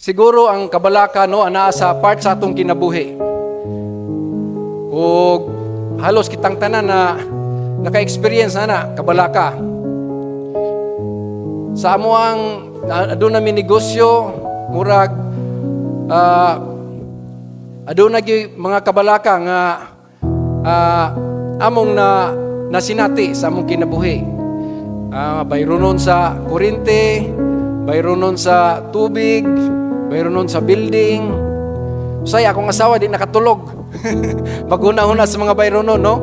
Siguro ang kabalaka no anaa sa part sa atong kinabuhi. O halos kitang tanan na naka-experience na kabalaka. Sa amo ang aduna mi negosyo murag aduna gyud mga kabalaka nga among nasinati sa among kinabuhi. Bayronon sa kuryente, bayronon sa tubig, bayronon sa building. Say akong asawa di nakatulog. Maguna-una sa mga bayronon, no?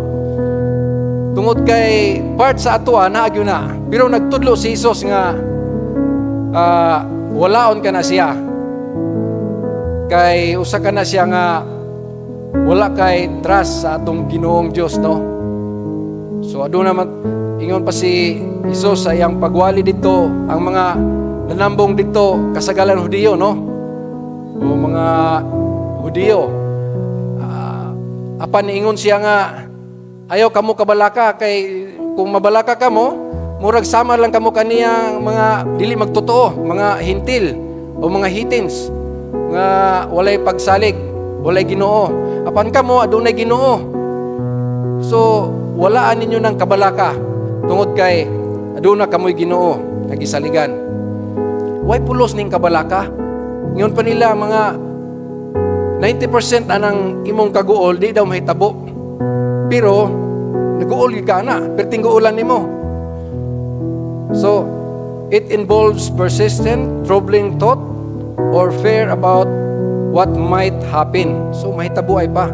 Tungod kay part sa atoa naagyo na. Pero nagtudlo si Jesus nga walaon ka na siya. Kay usa ka na siya nga wala kay trust sa atong Ginoong Dios, no? So aduna man ingon pa si Jesus sa iyang pagwali dito ang mga nanambong dito kasagalan Hudiyo, no? O mga Hudiyo. Apan niingon siya nga ayaw kamo kabalaka kay kung mabalaka kamo murag sama lang kamo kaniyang mga dili magtotoo, mga hintil o mga hitins nga walay pagsalig, walay Ginoo. Apan kamo adunay Ginoo. So walaan ninyo ng kabalaka tungod kay aduna kamoy Ginoo nagisaligan. Why pulos ning kabalaka? Ngayon pa nila mga 90% anang imong kaguol di daw mahitabo. Pero naguol ka na, perting guulan nimo. So, it involves persistent, troubling thought or fear about what might happen. So, mahitabo ay pa.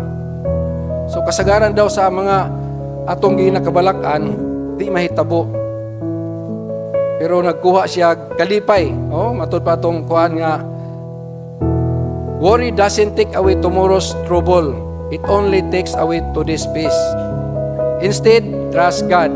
So, kasagaran daw sa mga atong ginakabalakan, di mahitabo. Pero nagkuha siya kalipay. Matud pa atong kuhan nga, worry doesn't take away tomorrow's trouble. It only takes away today's peace. Instead, trust God.